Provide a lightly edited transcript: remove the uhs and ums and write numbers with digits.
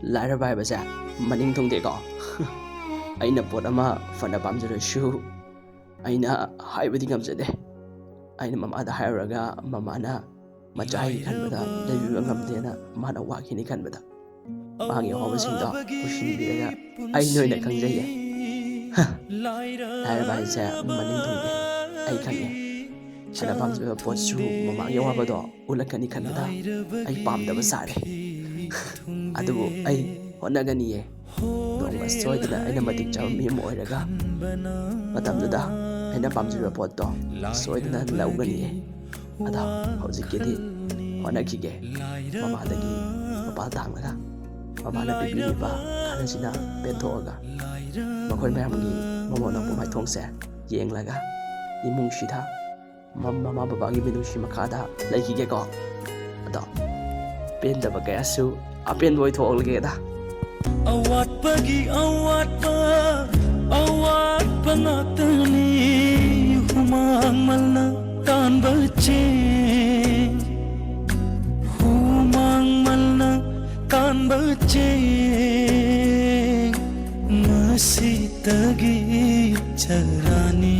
ꯂꯥꯏꯔꯕ ꯍꯥꯏꯕꯁꯦ ꯃꯅꯤꯡ ꯊꯨꯡꯗꯦꯀꯣ ꯑꯩꯅ ꯄꯣꯠ ꯑꯃ ꯐꯅ ꯄꯥꯝꯖꯔꯁꯨ ꯑꯩꯅ ꯍꯥꯏꯕꯗꯤ ꯉꯝꯖꯗꯦ ꯑꯩꯅ ꯃꯃꯥꯗ ꯍꯥꯏꯔꯨꯔꯒ ꯃꯃꯥꯅ ꯃꯆꯥꯒꯤ ꯈꯟꯕꯗ ꯂꯩꯕꯤꯕ ꯉꯝꯗꯦꯅ ꯃꯥꯅ ꯋꯥꯈꯤꯅꯤ ꯈꯟꯕꯗ ꯃꯥꯒꯤ ꯑꯋꯥꯕꯁꯤꯡꯗꯣ ꯎꯁꯤꯟꯕꯤꯔꯒ ꯑꯩꯅ ꯑꯣꯏꯅ ꯈꯪꯖꯩꯌꯦ ꯂꯥꯏꯔꯕ ꯍꯥꯏꯁꯦ ꯃꯅꯤꯡ ꯊꯨꯡꯗꯦ ꯑꯩ ꯈꯪꯉꯦ ꯑꯩꯅ ꯄꯥꯝꯖꯕ ꯄꯣꯠꯁꯨ ꯃꯃꯥꯒꯤ ꯑꯋꯥꯕꯗꯣ ꯎꯠꯂꯛꯀꯅꯤ ꯈꯟꯕꯗ ꯑꯩ ꯄꯥꯝꯗꯕ ꯁꯥꯔꯦ ꯑꯗꯨꯕꯨ ꯑꯩ ꯍꯣꯠꯅꯒꯅꯤꯌꯦ ꯅꯣꯡꯃ ꯁꯣꯏꯗꯅ ꯑꯩꯅ ꯃꯇꯤꯛ ꯆꯥꯕ ꯃꯤ ꯑꯃ ꯑꯣꯏꯔꯒ ꯃꯇꯝꯗꯨꯗ ꯑꯩꯅ ꯄꯥꯝꯖꯕ ꯄꯣꯠꯇꯣ ꯁꯣꯏꯗꯅ ꯂꯧꯒꯅꯤꯌꯦ ꯑꯗꯣ ꯍꯧꯖꯤꯛꯀꯤꯗꯤ ꯍꯣꯠꯅꯈꯤꯒꯦ ꯃꯃꯥꯗꯒꯤ ꯃꯄꯥꯜ ꯇꯥꯡꯂꯒ ꯃꯃꯥꯅ ꯄꯤꯕꯤꯔꯤꯕ ꯈꯔꯁꯤꯅ ꯄꯦꯟꯊꯣꯛꯑꯒ ꯃꯈꯣꯏ ꯃꯌꯥꯝꯒꯤ ꯃꯃꯧ ꯅꯄꯨ ꯃꯥꯏꯊꯣꯡꯁꯦ ꯌꯦꯡꯂꯒ ꯏꯃꯨꯡꯁꯤꯗ ꯃꯃꯥ ꯕꯕꯥꯒꯤ ꯃꯤꯅꯨꯡꯁꯤ ꯃꯈꯥꯗ ꯂꯩꯈꯤꯒꯦꯀꯣ ꯑꯗꯣ ꯄꯦꯟꯗꯕ ꯀꯌꯥꯁꯨ ꯑꯄꯦꯟꯕ ꯑꯣꯏꯊꯣꯛꯂꯒꯦꯗ ꯑꯋꯥꯠꯄꯒꯤ ꯑꯋꯥꯠꯄ ꯑꯋꯥꯠꯄ ꯉꯥꯛꯇꯅꯤ ꯍꯨꯃꯥꯡ ꯃꯜꯅ ꯇꯥꯟꯕ ꯆꯦꯡ ꯍꯨꯃꯥꯡ ꯃꯜꯅ ꯇꯥꯟꯕ ꯆꯦꯡ ꯉꯁꯤꯇꯒꯤ ꯆꯔꯥꯅꯤ